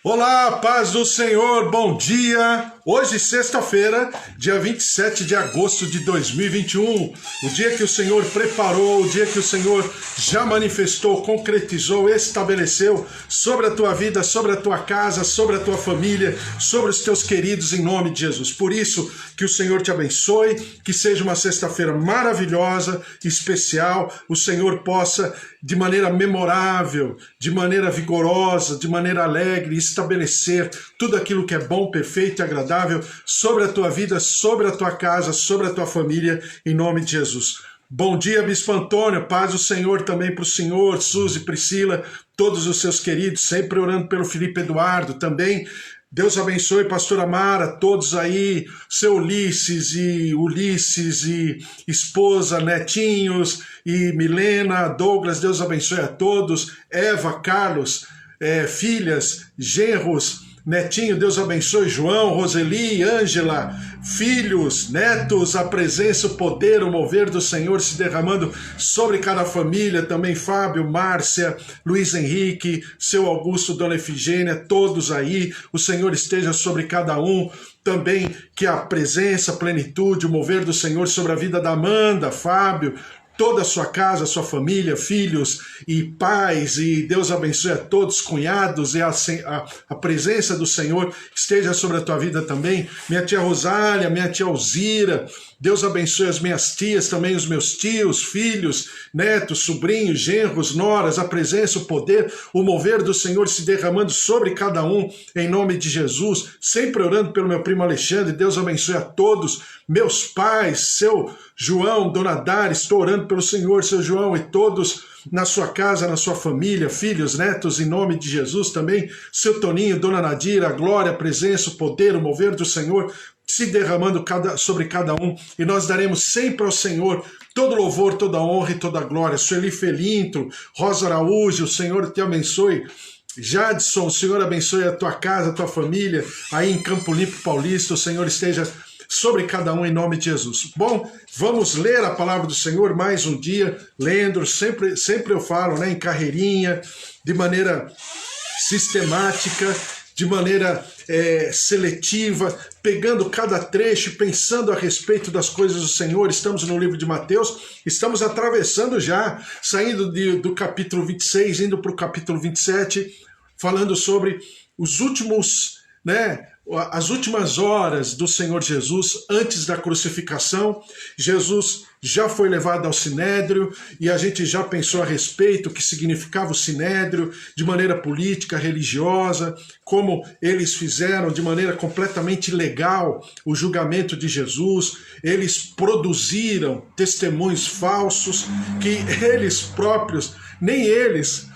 Olá, paz do Senhor, bom dia! Hoje, sexta-feira, dia 27 de agosto de 2021, o dia que o Senhor preparou, o dia que o Senhor já manifestou, concretizou, estabeleceu sobre a tua vida, sobre a tua casa, sobre a tua família, sobre os teus queridos, em nome de Jesus. Por isso, que o Senhor te abençoe, que seja uma sexta-feira maravilhosa, especial, o Senhor possa, de maneira memorável, de maneira vigorosa, de maneira alegre, estabelecer tudo aquilo que é bom, perfeito e agradável sobre a tua vida, sobre a tua casa, sobre a tua família, em nome de Jesus. Bom dia, Bispo Antônio, paz do Senhor também para o Senhor, Suzy, Priscila, todos os seus queridos, sempre orando pelo Felipe Eduardo também. Deus abençoe, pastora Mara, todos aí, seu Ulisses e esposa, netinhos e Milena, Douglas, Deus abençoe a todos, Eva, Carlos, filhas, genros, netinho, Deus abençoe, João, Roseli, Ângela, filhos, netos, a presença, o poder, o mover do Senhor se derramando sobre cada família, também Fábio, Márcia, Luiz Henrique, seu Augusto, Dona Efigênia, todos aí, o Senhor esteja sobre cada um, também que a presença, a plenitude, o mover do Senhor sobre a vida da Amanda, Fábio, toda a sua casa, sua família, filhos e pais, e Deus abençoe a todos, cunhados, e a presença do Senhor esteja sobre a tua vida também. Minha tia Rosália, minha tia Alzira, Deus abençoe as minhas tias, também os meus tios, filhos, netos, sobrinhos, genros, noras, a presença, o poder, o mover do Senhor se derramando sobre cada um, em nome de Jesus, sempre orando pelo meu primo Alexandre, Deus abençoe a todos, meus pais, seu João, Dona Dara, estou orando pelo Senhor, seu João, e todos na sua casa, na sua família, filhos, netos, em nome de Jesus também, seu Toninho, Dona Nadira, a glória, a presença, o poder, o mover do Senhor, se derramando sobre cada um, e nós daremos sempre ao Senhor todo louvor, toda honra e toda glória. Sueli Felinto, Rosa Araújo, o Senhor te abençoe. Jadson, o Senhor abençoe a tua casa, a tua família, aí em Campo Limpo Paulista, o Senhor esteja sobre cada um em nome de Jesus. Bom, vamos ler a palavra do Senhor mais um dia, lendo, sempre eu falo, né, em carreirinha, de maneira sistemática, de maneira seletiva, pegando cada trecho, pensando a respeito das coisas do Senhor. Estamos no livro de Mateus, estamos atravessando já, saindo do capítulo 26, indo para o capítulo 27, falando sobre os últimos, as últimas horas do Senhor Jesus antes da crucificação. Jesus já foi levado ao Sinédrio e a gente já pensou a respeito o que significava o Sinédrio de maneira política, religiosa, como eles fizeram de maneira completamente legal o julgamento de Jesus. Eles produziram testemunhos falsos que eles próprios, nem eles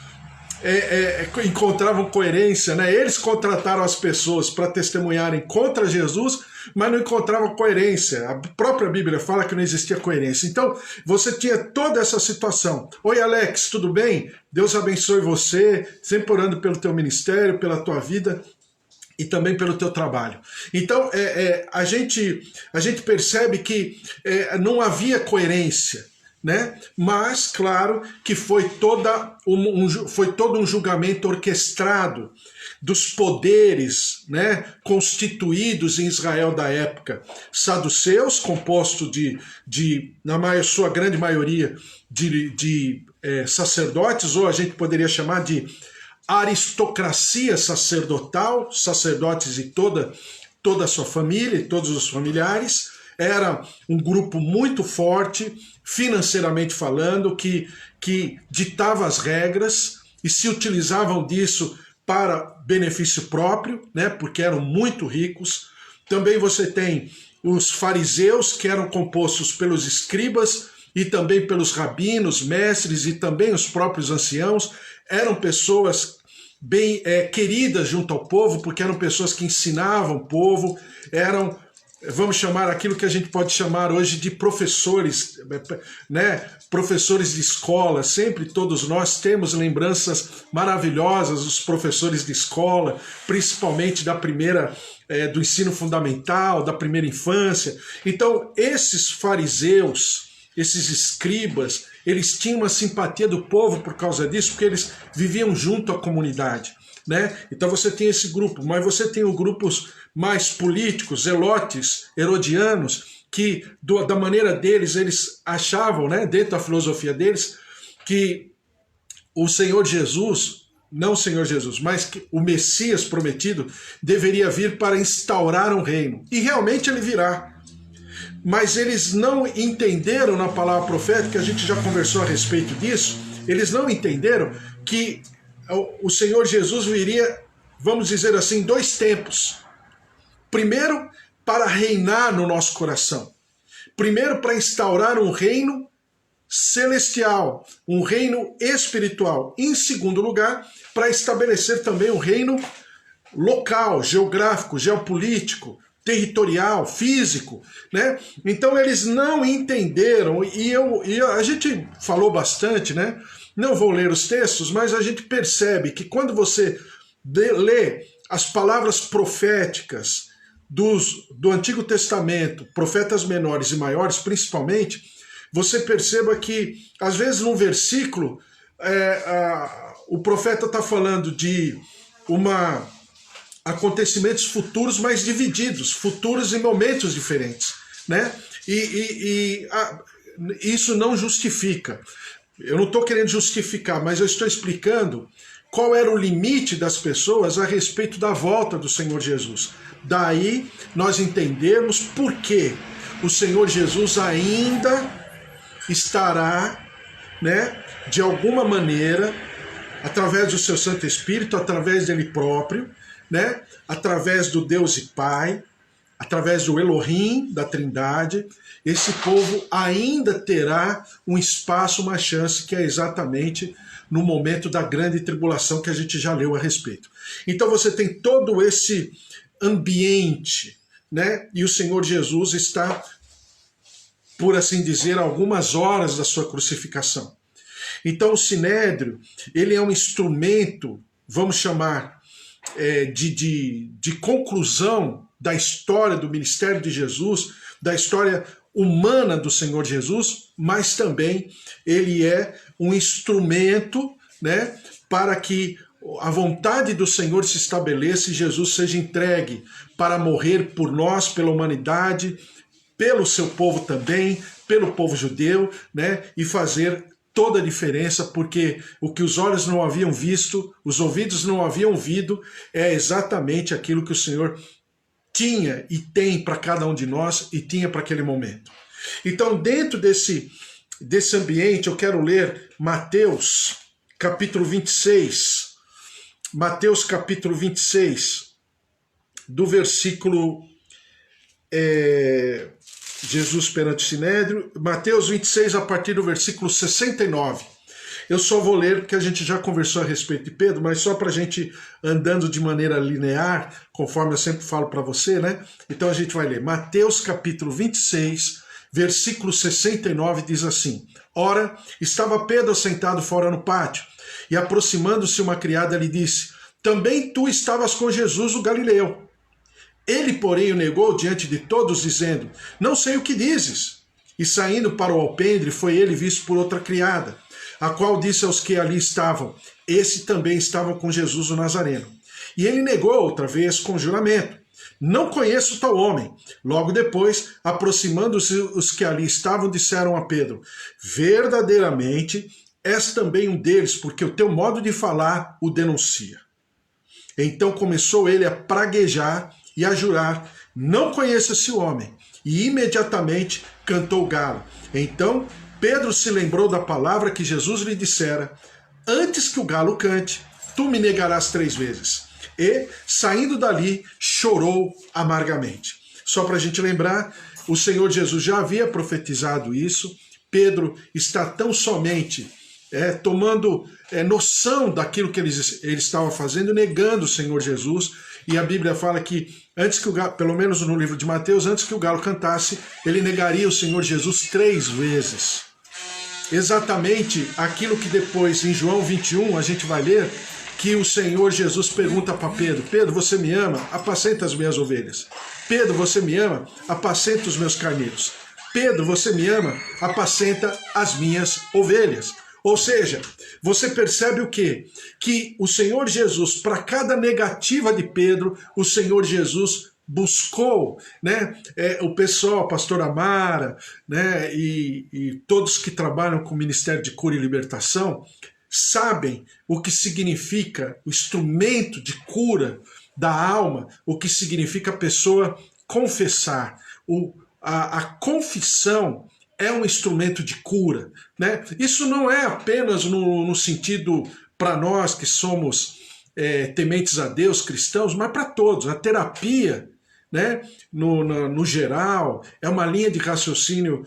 encontravam coerência, né? Eles contrataram as pessoas para testemunharem contra Jesus, mas não encontravam coerência. A própria Bíblia fala que não existia coerência. Então, você tinha toda essa situação. Oi, Alex, tudo bem? Deus abençoe você, sempre orando pelo teu ministério, pela tua vida e também pelo teu trabalho. Então, a gente percebe que não havia coerência, né? Mas, claro, que foi todo um julgamento orquestrado dos poderes, né, constituídos em Israel da época. Saduceus, composto na sua grande maioria, de sacerdotes, ou a gente poderia chamar de aristocracia sacerdotal, sacerdotes e toda a sua família e todos os familiares. Era um grupo muito forte, financeiramente falando, que ditava as regras e se utilizavam disso para benefício próprio, né, porque eram muito ricos. Também você tem os fariseus, que eram compostos pelos escribas e também pelos rabinos, mestres e também os próprios anciãos. Eram pessoas bem queridas junto ao povo, porque eram pessoas que ensinavam o povo, eram, vamos chamar aquilo que a gente pode chamar hoje de professores, né? Professores de escola. Sempre todos nós temos lembranças maravilhosas dos professores de escola, principalmente do ensino fundamental, da primeira infância. Então, esses fariseus, esses escribas, eles tinham uma simpatia do povo por causa disso, porque eles viviam junto à comunidade. né? Então você tem esse grupo, mas você tem os grupos mais políticos, zelotes, herodianos, que da maneira deles, eles achavam, né, dentro da filosofia deles, que o Senhor Jesus, não o Senhor Jesus, mas que o Messias prometido deveria vir para instaurar um reino. E realmente ele virá. Mas eles não entenderam na palavra profética, a gente já conversou a respeito disso, eles não entenderam que o Senhor Jesus viria, vamos dizer assim, 2 tempos. Primeiro, para reinar no nosso coração. Primeiro, para instaurar um reino celestial, um reino espiritual. Em segundo lugar, para estabelecer também um reino local, geográfico, geopolítico, territorial, físico, né? Então eles não entenderam, e a gente falou bastante, né? Não vou ler os textos, mas a gente percebe que quando você lê as palavras proféticas do Antigo Testamento, profetas menores e maiores principalmente, você perceba que, às vezes, num versículo, o profeta está falando de acontecimentos futuros, mas divididos, futuros em momentos diferentes, né? Isso não justifica. Eu não estou querendo justificar, mas eu estou explicando qual era o limite das pessoas a respeito da volta do Senhor Jesus. Daí nós entendemos por que o Senhor Jesus ainda estará, né, de alguma maneira, através do seu Santo Espírito, através dele próprio, né, através do Deus e Pai, através do Elohim, da Trindade, esse povo ainda terá um espaço, uma chance, que é exatamente no momento da grande tribulação que a gente já leu a respeito. Então você tem todo esse ambiente, né, e o Senhor Jesus está, por assim dizer, algumas horas da sua crucificação. Então o Sinédrio, ele é um instrumento, vamos chamar, de conclusão da história do ministério de Jesus, da história humana do Senhor Jesus, mas também ele é um instrumento, né, para que a vontade do Senhor se estabeleça e Jesus seja entregue para morrer por nós, pela humanidade, pelo seu povo também, pelo povo judeu, né, e fazer toda a diferença, porque o que os olhos não haviam visto, os ouvidos não haviam ouvido, é exatamente aquilo que o Senhor tinha e tem para cada um de nós e tinha para aquele momento. Então, dentro desse ambiente, eu quero ler Mateus, capítulo 26. Mateus, capítulo 26, do versículo... Jesus perante o Sinédrio, Mateus 26, a partir do versículo 69. Eu só vou ler, porque a gente já conversou a respeito de Pedro, mas só para a gente andando de maneira linear, conforme eu sempre falo para você, né? Então a gente vai ler. Mateus capítulo 26, versículo 69, diz assim: Ora, estava Pedro sentado fora no pátio, e aproximando-se uma criada lhe disse: Também tu estavas com Jesus o Galileu. Ele, porém, o negou diante de todos, dizendo: Não sei o que dizes. E saindo para o alpendre, foi ele visto por outra criada, a qual disse aos que ali estavam: Esse também estava com Jesus o Nazareno. E ele negou outra vez com juramento: Não conheço tal homem. Logo depois, aproximando-se os que ali estavam, disseram a Pedro: Verdadeiramente, és também um deles, porque o teu modo de falar o denuncia. Então começou ele a praguejar e a jurar: Não conheço esse homem. E imediatamente cantou o galo. Então Pedro se lembrou da palavra que Jesus lhe dissera: Antes que o galo cante, tu me negarás 3 vezes. E, saindo dali, chorou amargamente. Só para a gente lembrar, o Senhor Jesus já havia profetizado isso. Pedro está tão somente tomando noção daquilo que ele estava fazendo, negando o Senhor Jesus. E a Bíblia fala que, antes que o galo, pelo menos no livro de Mateus, antes que o galo cantasse, ele negaria o Senhor Jesus 3 vezes. Exatamente aquilo que depois, em João 21, a gente vai ler, que o Senhor Jesus pergunta para Pedro: Pedro, você me ama? Apacenta as minhas ovelhas. Pedro, você me ama? Apacenta os meus carneiros. Pedro, você me ama? Apacenta as minhas ovelhas. Ou seja, você percebe o quê? Que o Senhor Jesus, para cada negativa de Pedro, o Senhor Jesus buscou, né? O pessoal, a pastora Amara, né? E todos que trabalham com o Ministério de Cura e Libertação, sabem o que significa o instrumento de cura da alma, o que significa a pessoa confessar. A confissão é um instrumento de cura, né? Isso não é apenas no sentido para nós que somos tementes a Deus, cristãos, mas para todos. A terapia, né, no geral, é uma linha de raciocínio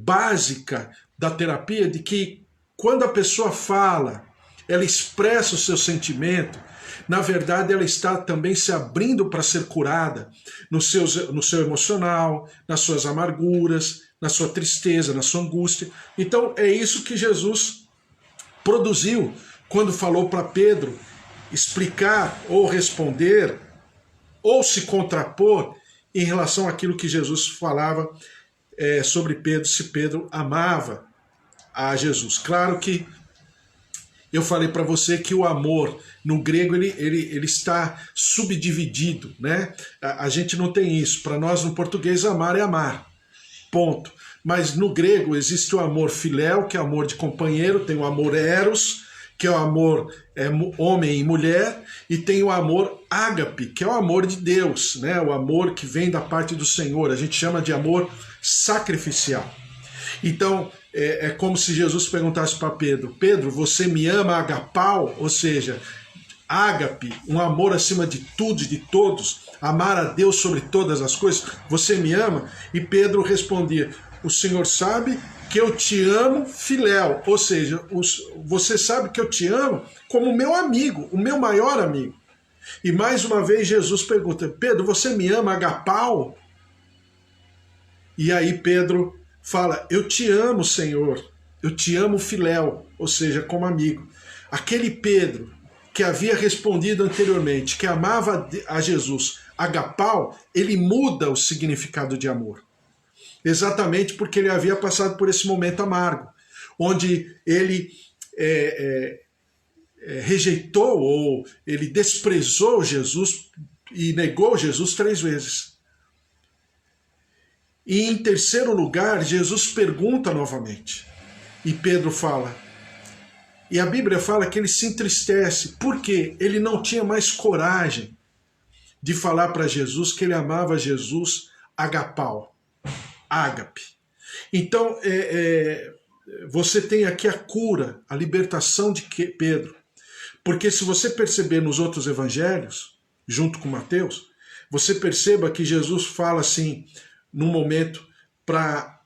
básica da terapia, de que quando a pessoa fala, ela expressa o seu sentimento, na verdade ela está também se abrindo para ser curada no seu emocional, nas suas amarguras, na sua tristeza, na sua angústia. Então é isso que Jesus produziu quando falou para Pedro explicar ou responder ou se contrapor em relação àquilo que Jesus falava sobre Pedro, se Pedro amava a Jesus. Claro que eu falei para você que o amor, no grego, ele está subdividido, né? A gente não tem isso. Para nós, no português, amar é amar. Ponto. Mas no grego existe o amor filéu, que é o amor de companheiro, tem o amor eros, que é o amor homem e mulher, e tem o amor ágape, que é o amor de Deus, né? O amor que vem da parte do Senhor. A gente chama de amor sacrificial. Então, é como se Jesus perguntasse para Pedro: Pedro, você me ama agapau? Ou seja, ágape, um amor acima de tudo e de todos, amar a Deus sobre todas as coisas, você me ama? E Pedro respondia: o Senhor sabe que eu te amo filéu, ou seja, você sabe que eu te amo como meu amigo, o meu maior amigo. E mais uma vez Jesus pergunta: Pedro, você me ama agapau? E aí Pedro fala: eu te amo, Senhor, eu te amo filéu, ou seja, como amigo. Aquele Pedro que havia respondido anteriormente, que amava a Jesus agapau, ele muda o significado de amor. Exatamente porque ele havia passado por esse momento amargo, onde ele rejeitou ou ele desprezou Jesus e negou Jesus 3 vezes. E em terceiro lugar, Jesus pergunta novamente. E Pedro fala. E a Bíblia fala que ele se entristece, porque ele não tinha mais coragem de falar para Jesus que ele amava Jesus agapau, ágape. Então, você tem aqui a cura, a libertação de Pedro. Porque se você perceber nos outros evangelhos, junto com Mateus, você perceba que Jesus fala assim, num momento, para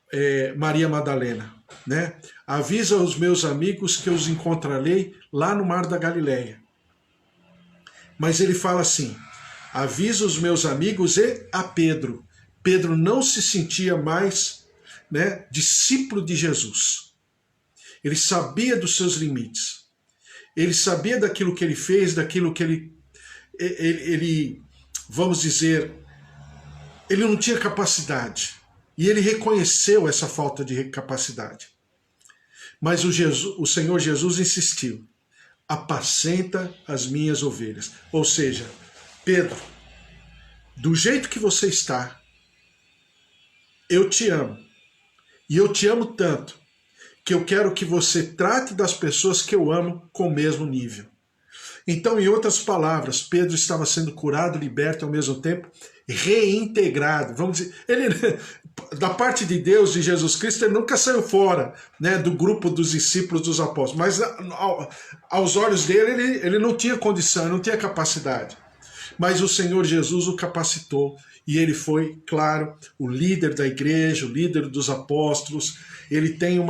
Maria Madalena, né? Avisa os meus amigos que eu os encontrarei lá no mar da Galileia. Mas ele fala assim: avisa os meus amigos e a Pedro. Pedro não se sentia mais, né, discípulo de Jesus. Ele sabia dos seus limites. Ele sabia daquilo que ele fez, daquilo que ele vamos dizer, ele não tinha capacidade. E ele reconheceu essa falta de capacidade. Mas o Senhor Jesus insistiu: apacenta as minhas ovelhas. Ou seja, Pedro, do jeito que você está, eu te amo. E eu te amo tanto que eu quero que você trate das pessoas que eu amo com o mesmo nível. Então, em outras palavras, Pedro estava sendo curado, liberto, ao mesmo tempo reintegrado. Vamos dizer, ele, da parte de Deus, de Jesus Cristo, ele nunca saiu fora, né, do grupo dos discípulos, dos apóstolos. Mas aos olhos dele, ele não tinha condição, não tinha capacidade. Mas o Senhor Jesus o capacitou e ele foi, claro, o líder da igreja, o líder dos apóstolos. Ele tem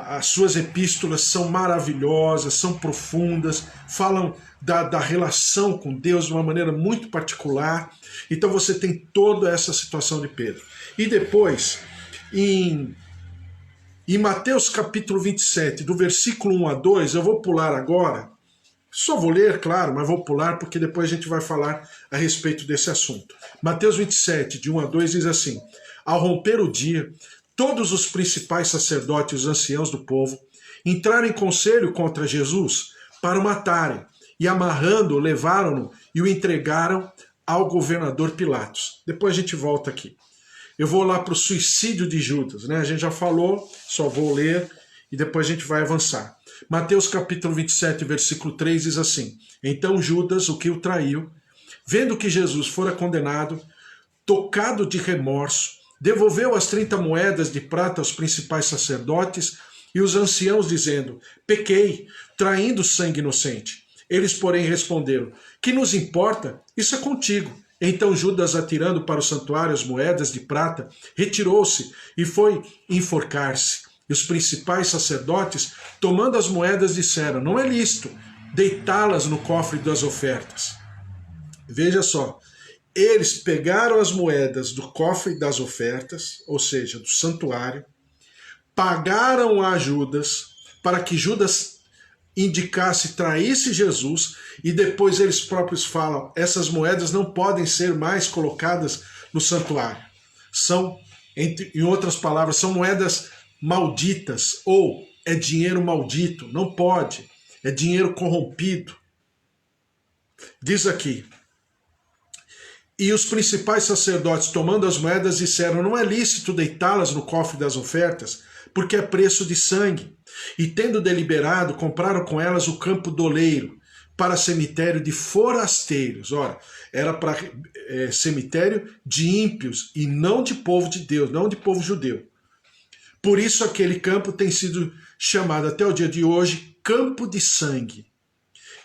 as suas epístolas são maravilhosas, são profundas, falam da relação com Deus de uma maneira muito particular. Então você tem toda essa situação de Pedro. E depois, em Mateus capítulo 27, do versículo 1 a 2, eu vou pular agora, só vou ler, claro, mas vou pular porque depois a gente vai falar a respeito desse assunto. Mateus 27, de 1 a 2, diz assim: ao romper o dia, todos os principais sacerdotes e os anciãos do povo entraram em conselho contra Jesus para o matarem, e amarrando-o, levaram-no e o entregaram ao governador Pilatos. Depois a gente volta aqui. Eu vou lá para o suicídio de Judas, né? A gente já falou, só vou ler e depois a gente vai avançar. Mateus capítulo 27, versículo 3 diz assim: Então Judas, o que o traiu, vendo que Jesus fora condenado, tocado de remorso, devolveu as 30 moedas de prata aos principais sacerdotes e os anciãos, dizendo: Pequei, traindo sangue inocente. Eles, porém, responderam: Que nos importa? Isso é contigo. Então Judas, atirando para o santuário as moedas de prata, retirou-se e foi enforcar-se. E os principais sacerdotes, tomando as moedas, disseram: Não é lícito deitá-las no cofre das ofertas. Veja só, eles pegaram as moedas do cofre das ofertas, ou seja, do santuário, pagaram a Judas para que Judas indicasse, traísse Jesus, e depois eles próprios falam: essas moedas não podem ser mais colocadas no santuário. São, em outras palavras, são moedas malditas, ou é dinheiro maldito, não pode, é dinheiro corrompido. Diz aqui: E os principais sacerdotes, tomando as moedas, disseram: Não é lícito deitá-las no cofre das ofertas, porque é preço de sangue. E tendo deliberado, compraram com elas o campo doleiro, para cemitério de forasteiros. Ora, era para cemitério de ímpios e não de povo de Deus, não de povo judeu. Por isso aquele campo tem sido chamado até o dia de hoje campo de sangue.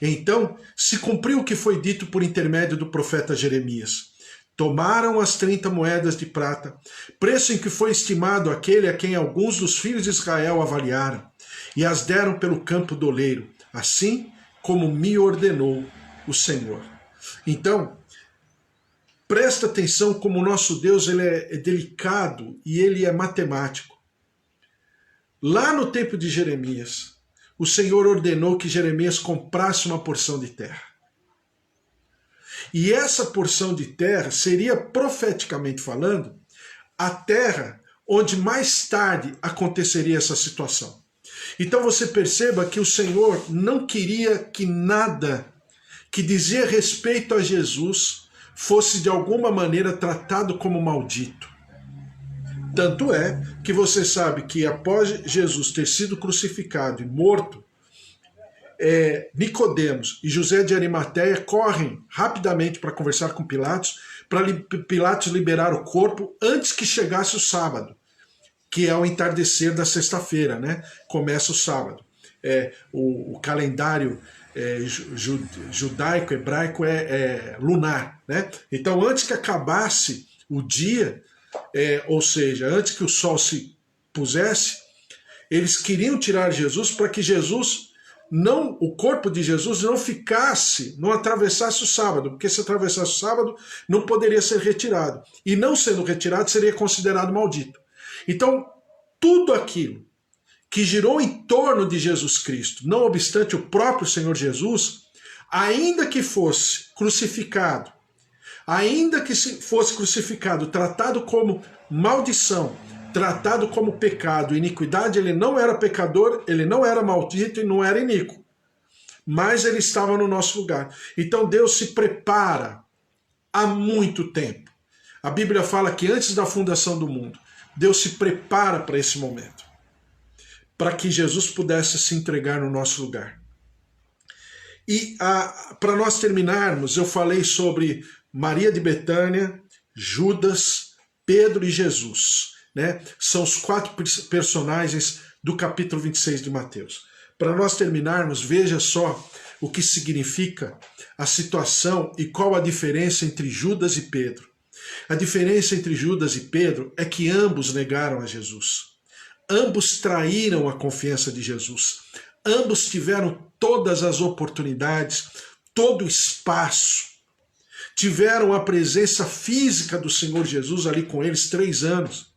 Então se cumpriu o que foi dito por intermédio do profeta Jeremias. Tomaram as 30 moedas de prata, preço em que foi estimado aquele a quem alguns dos filhos de Israel avaliaram, e as deram pelo campo doleiro, assim como me ordenou o Senhor. Então, presta atenção como o nosso Deus ele é delicado e ele é matemático. Lá no tempo de Jeremias, o Senhor ordenou que Jeremias comprasse uma porção de terra. E essa porção de terra seria, profeticamente falando, a terra onde mais tarde aconteceria essa situação. Então você perceba que o Senhor não queria que nada que dizia respeito a Jesus fosse de alguma maneira tratado como maldito. Tanto é que você sabe que após Jesus ter sido crucificado e morto, Nicodemos e José de Arimateia correm rapidamente para conversar com Pilatos, para Pilatos liberar o corpo antes que chegasse o sábado, que é o entardecer da sexta-feira, né? Começa o sábado. O calendário judaico, hebraico é lunar, né? Então antes que acabasse o dia, ou seja, antes que o sol se pusesse, eles queriam tirar Jesus para que o corpo de Jesus não atravessasse o sábado, porque se atravessasse o sábado não poderia ser retirado, e não sendo retirado seria considerado maldito. Então tudo aquilo que girou em torno de Jesus Cristo, não obstante o próprio Senhor Jesus, ainda que fosse crucificado, tratado como maldição, tratado como pecado, iniquidade, ele não era pecador, ele não era maldito e não era iníquo. Mas ele estava no nosso lugar. Então Deus se prepara há muito tempo. A Bíblia fala que antes da fundação do mundo, Deus se prepara para esse momento, para que Jesus pudesse se entregar no nosso lugar. E para nós terminarmos, eu falei sobre Maria de Betânia, Judas, Pedro e Jesus. Né? São os 4 personagens do capítulo 26 de Mateus. Para nós terminarmos, veja só o que significa a situação e qual a diferença entre Judas e Pedro. A diferença entre Judas e Pedro é que ambos negaram a Jesus. Ambos traíram a confiança de Jesus. Ambos tiveram todas as oportunidades, todo o espaço. Tiveram a presença física do Senhor Jesus ali com eles 3 anos.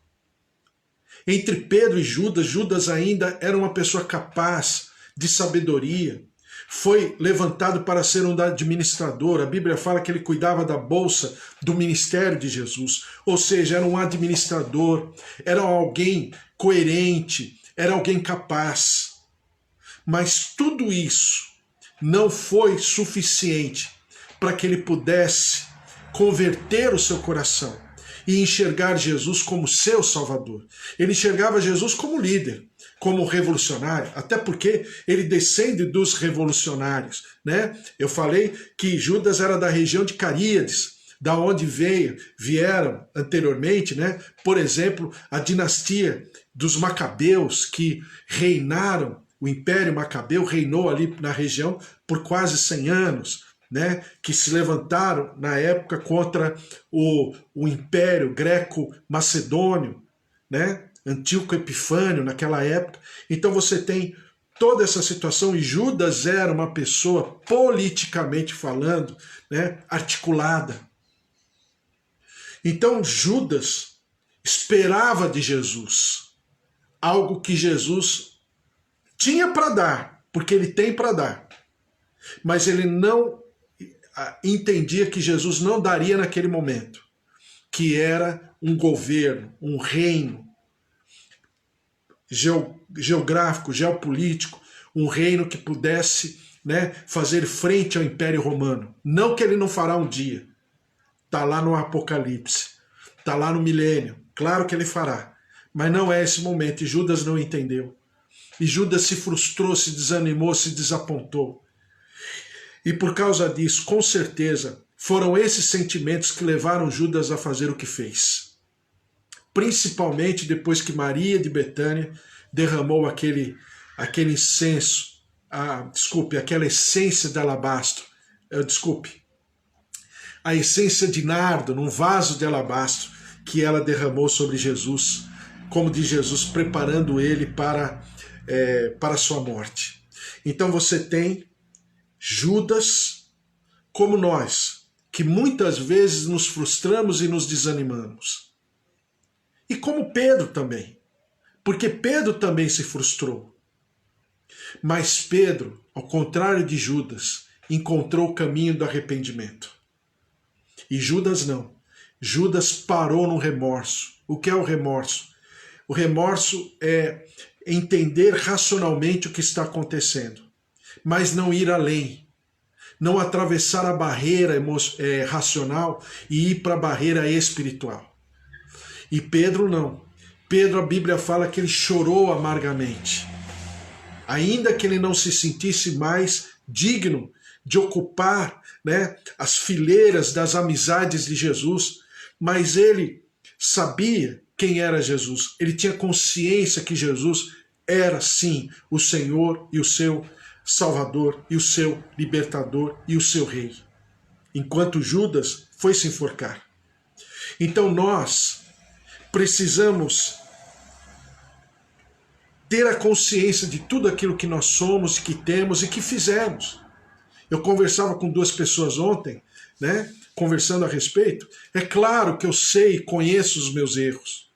Entre Pedro e Judas, Judas ainda era uma pessoa capaz de sabedoria. Foi levantado para ser um administrador. A Bíblia fala que ele cuidava da bolsa do ministério de Jesus. Ou seja, era um administrador, era alguém coerente, era alguém capaz. Mas tudo isso não foi suficiente para que ele pudesse converter o seu coração e enxergar Jesus como seu Salvador. Ele enxergava Jesus como líder, como revolucionário, até porque ele descende dos revolucionários, né? Eu falei que Judas era da região de Caríades, da onde vieram anteriormente, né? Por exemplo, a dinastia dos Macabeus, que reinaram, o Império Macabeu reinou ali na região por quase 100 anos, né? Que se levantaram na época contra o Império Greco-Macedônio, né? Antíoco Epifânio naquela época. Então você tem toda essa situação, e Judas era uma pessoa, politicamente falando, né, articulada. Então Judas esperava de Jesus algo que Jesus tinha para dar, porque ele tem para dar, mas ele não entendia que Jesus não daria naquele momento, que era um governo, um reino geográfico, geopolítico, um reino que pudesse, né, fazer frente ao Império Romano. Não que ele não fará um dia. Está lá no Apocalipse, está lá no milênio. Claro que ele fará, mas não é esse momento. E Judas não entendeu. E Judas se frustrou, se desanimou, se desapontou. E por causa disso, com certeza, foram esses sentimentos que levaram Judas a fazer o que fez. Principalmente depois que Maria de Betânia derramou aquele incenso, aquela essência de alabastro, a essência de nardo num vaso de alabastro que ela derramou sobre Jesus, como de Jesus preparando ele para a sua morte. Então você tem Judas como nós, que muitas vezes nos frustramos e nos desanimamos. E como Pedro também, porque Pedro também se frustrou. Mas Pedro, ao contrário de Judas, encontrou o caminho do arrependimento. E Judas não. Judas parou no remorso. O que é o remorso? O remorso é entender racionalmente o que está acontecendo, mas não ir além. Não atravessar a barreira racional e ir para a barreira espiritual. E Pedro não. Pedro, a Bíblia fala que ele chorou amargamente. Ainda que ele não se sentisse mais digno de ocupar, né, as fileiras das amizades de Jesus, mas ele sabia quem era Jesus. Ele tinha consciência que Jesus era, sim, o Senhor e o seu Salvador, e o seu libertador, e o seu rei. Enquanto Judas foi se enforcar. Então nós precisamos ter a consciência de tudo aquilo que nós somos, que temos e que fizemos. Eu conversava com duas pessoas ontem, né, conversando a respeito. É claro que eu sei e conheço os meus erros.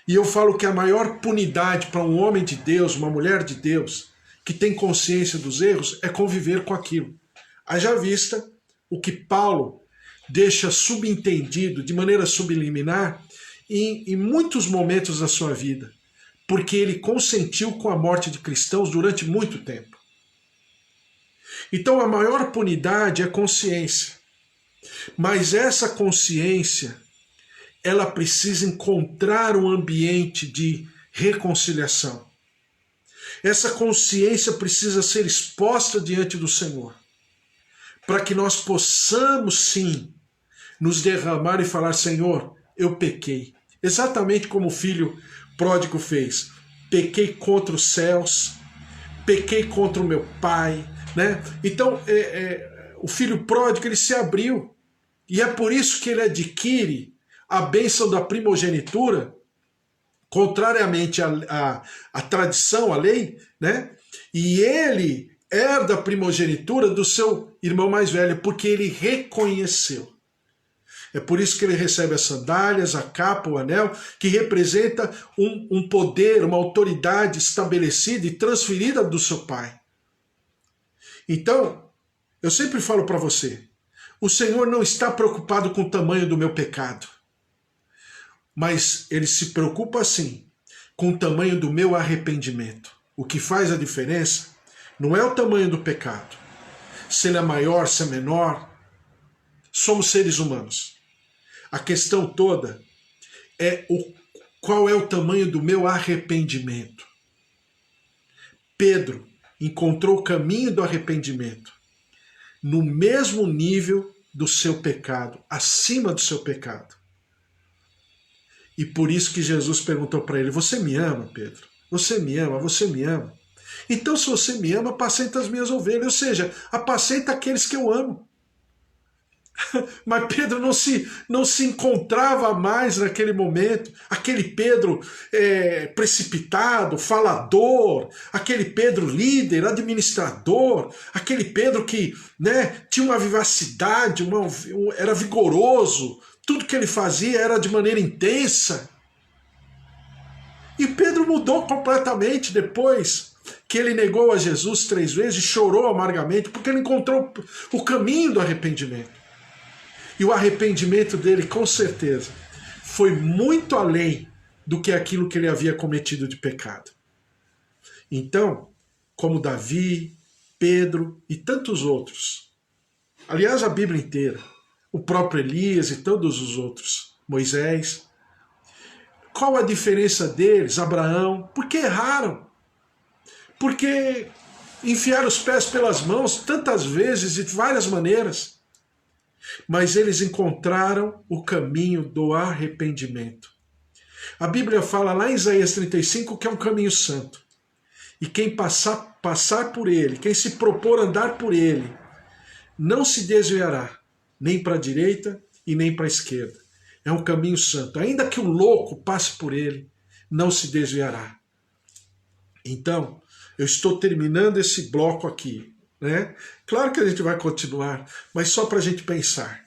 E eu falo que a maior punidade para um homem de Deus, uma mulher de Deus, que tem consciência dos erros, é conviver com aquilo. Haja vista o que Paulo deixa subentendido, de maneira subliminar, em muitos momentos da sua vida, porque ele consentiu com a morte de cristãos durante muito tempo. Então a maior punidade é consciência. Mas essa consciência, ela precisa encontrar um ambiente de reconciliação. Essa consciência precisa ser exposta diante do Senhor, para que nós possamos sim nos derramar e falar: Senhor, eu pequei. Exatamente como o filho pródigo fez. Pequei contra os céus, pequei contra o meu pai, né? Então, o filho pródigo, ele se abriu. E é por isso que ele adquire a bênção da primogenitura, contrariamente à tradição, à lei, né? E ele herda a primogenitura do seu irmão mais velho, porque ele reconheceu. É por isso que ele recebe as sandálias, a capa, o anel, que representa um poder, uma autoridade estabelecida e transferida do seu pai. Então, eu sempre falo para você, o Senhor não está preocupado com o tamanho do meu pecado, mas ele se preocupa sim com o tamanho do meu arrependimento. O que faz a diferença não é o tamanho do pecado, se ele é maior, se é menor. Somos seres humanos. A questão toda é qual é o tamanho do meu arrependimento. Pedro encontrou o caminho do arrependimento no mesmo nível do seu pecado, acima do seu pecado. E por isso que Jesus perguntou para ele: você me ama, Pedro? Você me ama? Você me ama? Então, se você me ama, apacenta as minhas ovelhas, ou seja, apacenta aqueles que eu amo. Mas Pedro não se encontrava mais naquele momento, aquele Pedro precipitado, falador, aquele Pedro líder, administrador, aquele Pedro que, né, tinha uma vivacidade, era vigoroso, tudo que ele fazia era de maneira intensa. E Pedro mudou completamente depois que ele negou a Jesus 3 vezes, chorou amargamente, porque ele encontrou o caminho do arrependimento. E o arrependimento dele, com certeza, foi muito além do que aquilo que ele havia cometido de pecado. Então, como Davi, Pedro e tantos outros, aliás, a Bíblia inteira, o próprio Elias e todos os outros, Moisés, qual a diferença deles, Abraão? Porque erraram. Porque enfiaram os pés pelas mãos tantas vezes, de várias maneiras. Mas eles encontraram o caminho do arrependimento. A Bíblia fala lá em Isaías 35 que é um caminho santo. E quem passar por ele, quem se propor andar por ele, não se desviará, nem para a direita e nem para a esquerda. É um caminho santo. Ainda que o louco passe por ele, não se desviará. Então, eu estou terminando esse bloco aqui, né? Claro que a gente vai continuar, mas só para a gente pensar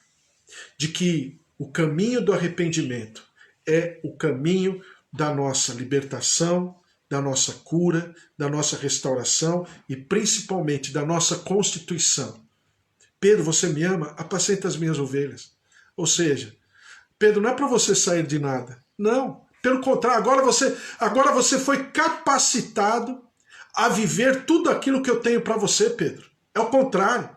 de que o caminho do arrependimento é o caminho da nossa libertação, da nossa cura, da nossa restauração e principalmente da nossa constituição. Pedro, você me ama? Apacenta as minhas ovelhas. Ou seja, Pedro, não é para você sair de nada. Não, pelo contrário, agora você foi capacitado a viver tudo aquilo que eu tenho para você, Pedro. É o contrário.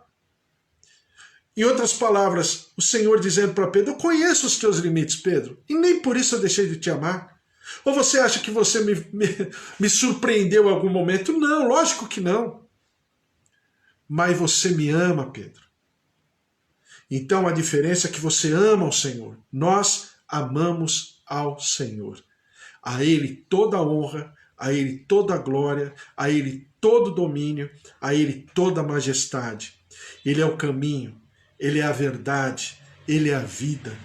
Em outras palavras, o Senhor dizendo para Pedro: eu conheço os teus limites, Pedro, e nem por isso eu deixei de te amar. Ou você acha que você me surpreendeu em algum momento? Não, lógico que não. Mas você me ama, Pedro. Então a diferença é que você ama o Senhor. Nós amamos ao Senhor. A Ele toda a honra, a Ele toda a glória, a Ele todo o domínio, a Ele toda a majestade. Ele é o caminho, Ele é a verdade, Ele é a vida.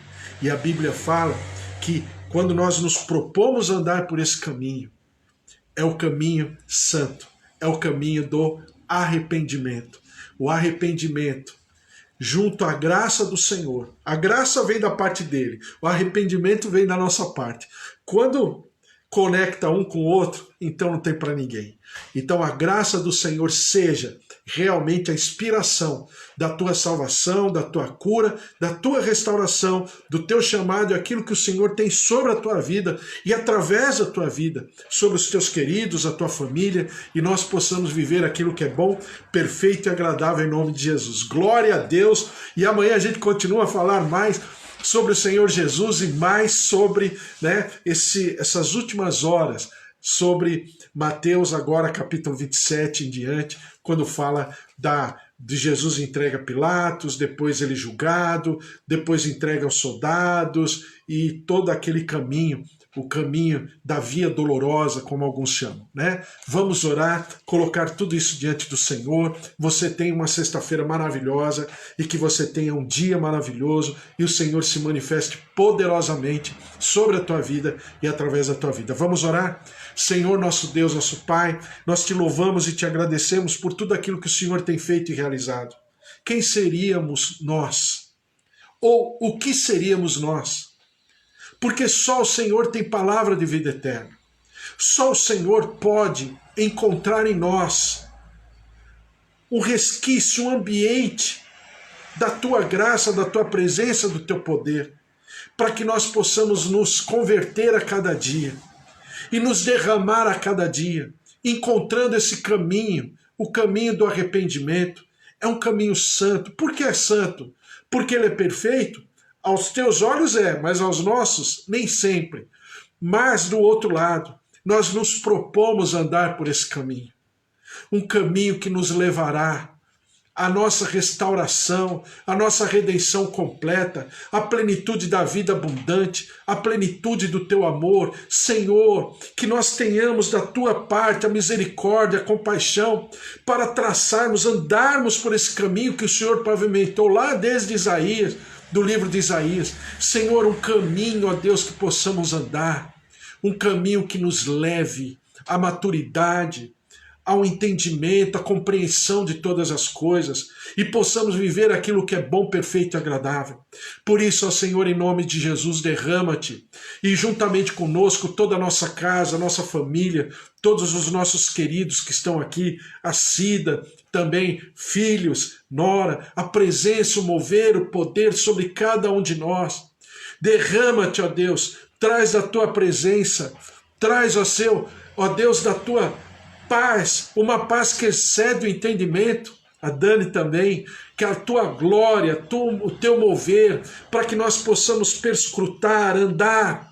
E a Bíblia fala que quando nós nos propomos andar por esse caminho, é o caminho santo, é o caminho do arrependimento. O arrependimento junto à graça do Senhor. A graça vem da parte dele, o arrependimento vem da nossa parte. Quando conecta um com o outro, então não tem para ninguém. Então a graça do Senhor seja realmente a inspiração da tua salvação, da tua cura, da tua restauração, do teu chamado e aquilo que o Senhor tem sobre a tua vida e através da tua vida, sobre os teus queridos, a tua família, e nós possamos viver aquilo que é bom, perfeito e agradável em nome de Jesus. Glória a Deus! E amanhã a gente continua a falar mais sobre o Senhor Jesus e mais sobre, né, essas últimas horas, sobre Mateus agora capítulo 27 em diante, quando fala de Jesus entrega a Pilatos, depois ele julgado, depois entrega aos soldados e todo aquele caminho, o caminho da via dolorosa, como alguns chamam, né? Vamos orar, colocar tudo isso diante do Senhor. Você tem uma sexta-feira maravilhosa e que você tenha um dia maravilhoso e o Senhor se manifeste poderosamente sobre a tua vida e através da tua vida. Vamos orar? Senhor, nosso Deus, nosso Pai, nós te louvamos e te agradecemos por tudo aquilo que o Senhor tem feito e realizado. Quem seríamos nós? Ou o que seríamos nós? Porque só o Senhor tem palavra de vida eterna. Só o Senhor pode encontrar em nós um resquício, um ambiente da tua graça, da tua presença, do teu poder, para que nós possamos nos converter a cada dia e nos derramar a cada dia, encontrando esse caminho, o caminho do arrependimento. É um caminho santo. Por que é santo? Porque ele é perfeito? Aos teus olhos é, mas aos nossos nem sempre. Mas do outro lado, nós nos propomos andar por esse caminho. Um caminho que nos levará à nossa restauração, à nossa redenção completa, à plenitude da vida abundante, à plenitude do teu amor. Senhor, que nós tenhamos da tua parte a misericórdia, a compaixão, para traçarmos, andarmos por esse caminho que o Senhor pavimentou lá desde Isaías, do livro de Isaías. Senhor, um caminho, ó Deus, que possamos andar, um caminho que nos leve à maturidade, ao entendimento, à compreensão de todas as coisas e possamos viver aquilo que é bom, perfeito e agradável. Por isso, ó Senhor, em nome de Jesus, derrama-te e juntamente conosco toda a nossa casa, a nossa família, todos os nossos queridos que estão aqui, a Cida, também filhos, nora, a presença, o mover, o poder sobre cada um de nós. Derrama-te, ó Deus, traz a tua presença, traz, ó Deus, da tua paz, uma paz que excede o entendimento. A Dani também, que a tua glória, o teu mover, para que nós possamos perscrutar, andar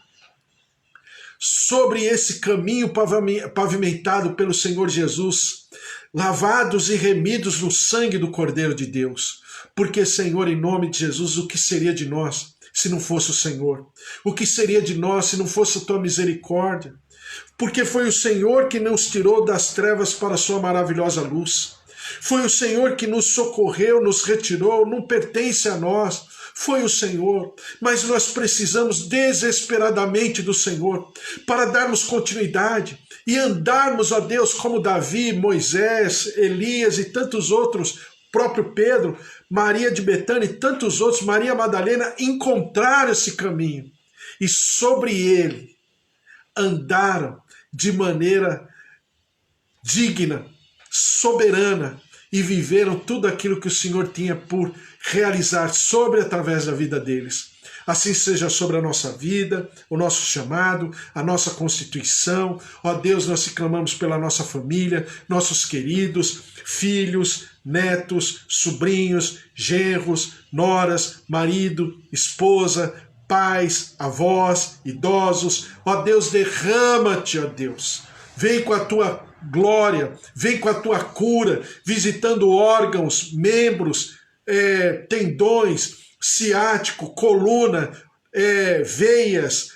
sobre esse caminho pavimentado pelo Senhor Jesus, lavados e remidos no sangue do Cordeiro de Deus. Porque, Senhor, em nome de Jesus, o que seria de nós se não fosse o Senhor? O que seria de nós se não fosse a tua misericórdia? Porque foi o Senhor que nos tirou das trevas para a sua maravilhosa luz. Foi o Senhor que nos socorreu, nos retirou, não pertence a nós. Foi o Senhor, mas nós precisamos desesperadamente do Senhor para darmos continuidade e andarmos, ó Deus, como Davi, Moisés, Elias e tantos outros, próprio Pedro, Maria de Betânia e tantos outros, Maria Madalena, encontraram esse caminho e sobre ele andaram de maneira digna, soberana e viveram tudo aquilo que o Senhor tinha por realizar sobre e através da vida deles. Assim seja sobre a nossa vida, o nosso chamado, a nossa constituição. Ó Deus, nós te clamamos pela nossa família, nossos queridos, filhos, netos, sobrinhos, genros, noras, marido, esposa, pais, avós, idosos. Ó Deus, derrama-te, ó Deus. Vem com a tua glória, vem com a tua cura, visitando órgãos, membros, tendões, ciático, coluna, veias,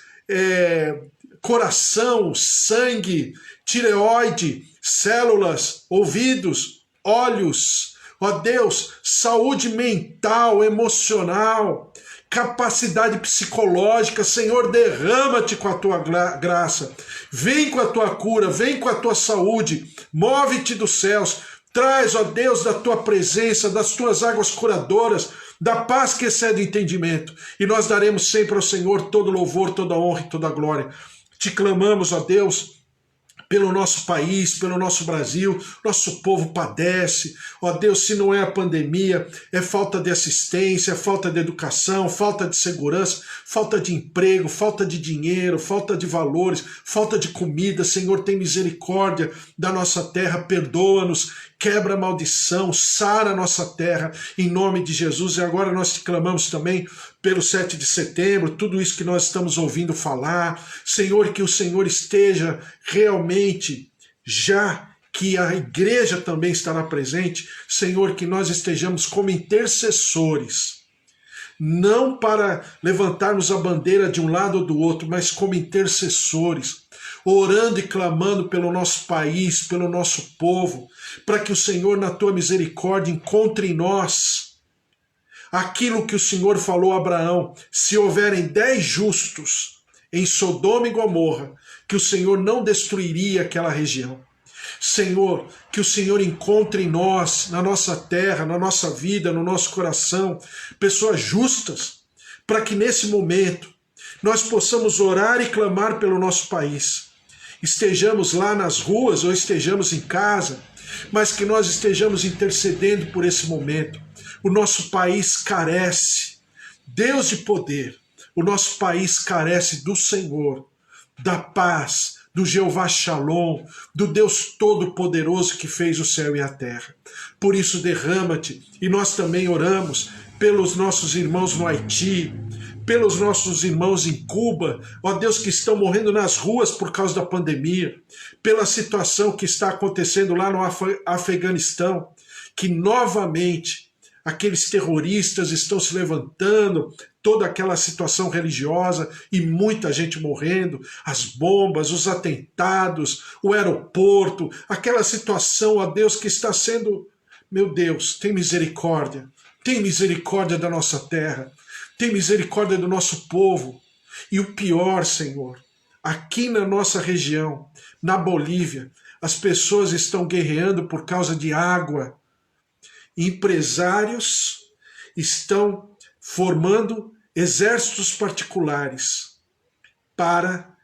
coração, sangue, tireoide, células, ouvidos, olhos. Ó Deus, saúde mental, emocional, capacidade psicológica. Senhor, derrama-te com a tua graça, vem com a tua cura, vem com a tua saúde, move-te dos céus, traz, ó Deus, da tua presença, das tuas águas curadoras, da paz que excede o entendimento, e nós daremos sempre ao Senhor todo louvor, toda honra e toda glória. Te clamamos, ó Deus, pelo nosso país, pelo nosso Brasil. Nosso povo padece. Ó Deus, se não é a pandemia, é falta de assistência, falta de educação, falta de segurança, falta de emprego, falta de dinheiro, falta de valores, falta de comida. Senhor, tem misericórdia da nossa terra, perdoa-nos, quebra a maldição, sara a nossa terra, em nome de Jesus. E agora nós te clamamos também pelo 7 de setembro, tudo isso que nós estamos ouvindo falar. Senhor, que o Senhor esteja realmente, já que a igreja também estará presente, Senhor, que nós estejamos como intercessores, não para levantarmos a bandeira de um lado ou do outro, mas como intercessores, orando e clamando pelo nosso país, pelo nosso povo, para que o Senhor, na tua misericórdia, encontre em nós aquilo que o Senhor falou a Abraão: se houverem 10 justos em Sodoma e Gomorra, que o Senhor não destruiria aquela região. Senhor, que o Senhor encontre em nós, na nossa terra, na nossa vida, no nosso coração, pessoas justas, para que nesse momento nós possamos orar e clamar pelo nosso país. Estejamos lá nas ruas ou estejamos em casa, mas que nós estejamos intercedendo por esse momento. O nosso país carece, Deus de poder, o nosso país carece do Senhor, da paz, do Jeová Shalom, do Deus Todo-Poderoso que fez o céu e a terra. Por isso derrama-te, e nós também oramos pelos nossos irmãos no Haiti, pelos nossos irmãos em Cuba, ó Deus, que estão morrendo nas ruas por causa da pandemia, pela situação que está acontecendo lá no Afeganistão, que novamente aqueles terroristas estão se levantando, toda aquela situação religiosa e muita gente morrendo, as bombas, os atentados, o aeroporto, aquela situação, ó Deus, que está sendo... Meu Deus, tem misericórdia da nossa terra, tem misericórdia do nosso povo. E o pior, Senhor, aqui na nossa região, na Bolívia, as pessoas estão guerreando por causa de água. Empresários estão formando exércitos particulares para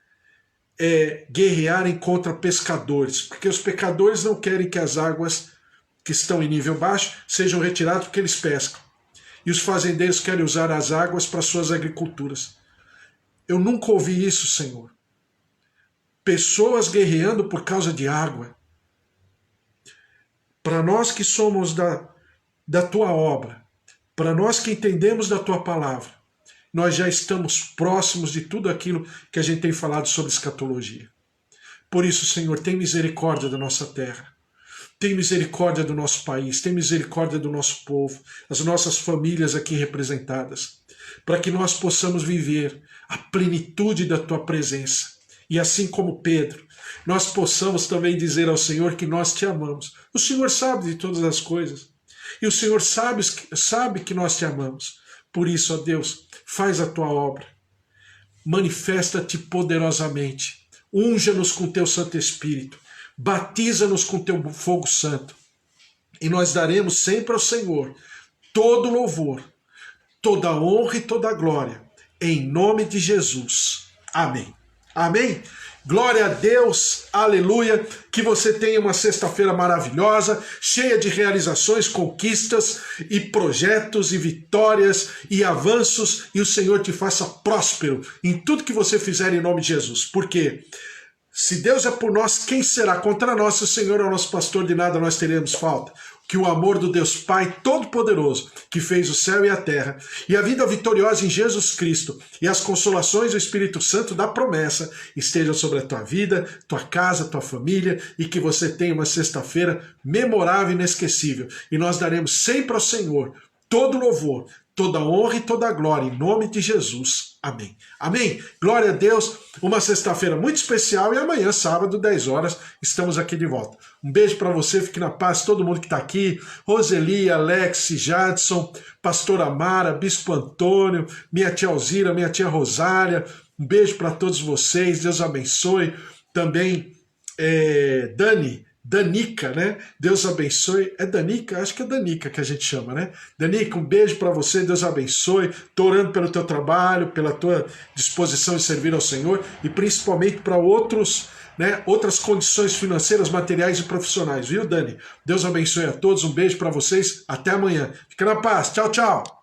guerrearem contra pescadores, porque os pescadores não querem que as águas que estão em nível baixo sejam retiradas porque eles pescam. E os fazendeiros querem usar as águas para suas agriculturas. Eu nunca ouvi isso, Senhor. Pessoas guerreando por causa de água. Para nós que somos da tua obra, para nós que entendemos da tua palavra, nós já estamos próximos de tudo aquilo que a gente tem falado sobre escatologia. Por isso, Senhor, tem misericórdia da nossa terra. Tem misericórdia do nosso país, tem misericórdia do nosso povo, as nossas famílias aqui representadas, para que nós possamos viver a plenitude da tua presença. E assim como Pedro, nós possamos também dizer ao Senhor que nós te amamos. O Senhor sabe de todas as coisas. E o Senhor sabe que nós te amamos. Por isso, ó Deus, faz a tua obra. Manifesta-te poderosamente. Unja-nos com teu Santo Espírito. Batiza-nos com teu fogo santo. E nós daremos sempre ao Senhor todo louvor, toda honra e toda glória. Em nome de Jesus. Amém. Amém? Glória a Deus, aleluia, que você tenha uma sexta-feira maravilhosa, cheia de realizações, conquistas e projetos e vitórias e avanços, e o Senhor te faça próspero em tudo que você fizer em nome de Jesus. Porque se Deus é por nós, quem será contra nós? Se o Senhor é o nosso pastor, de nada nós teremos falta. Que o amor do Deus Pai Todo-Poderoso, que fez o céu e a terra, e a vida vitoriosa em Jesus Cristo, e as consolações do Espírito Santo da promessa, estejam sobre a tua vida, tua casa, tua família, e que você tenha uma sexta-feira memorável e inesquecível. E nós daremos sempre ao Senhor todo louvor, toda honra e toda glória, em nome de Jesus. Amém. Amém. Glória a Deus. Uma sexta-feira muito especial e amanhã, sábado, 10 horas, estamos aqui de volta. Um beijo para você, fique na paz, todo mundo que está aqui, Roseli, Alex, Jadson, Pastor Amara, Bispo Antônio, minha tia Alzira, minha tia Rosária, um beijo para todos vocês, Deus abençoe. Também Danica, né? Deus abençoe. É Danica? Acho que é Danica que a gente chama, né? Danica, um beijo para você, Deus abençoe. Estou orando pelo teu trabalho, pela tua disposição de servir ao Senhor e principalmente para outras condições financeiras, materiais e profissionais, viu, Dani? Deus abençoe a todos, um beijo para vocês, até amanhã. Fica na paz, tchau, tchau.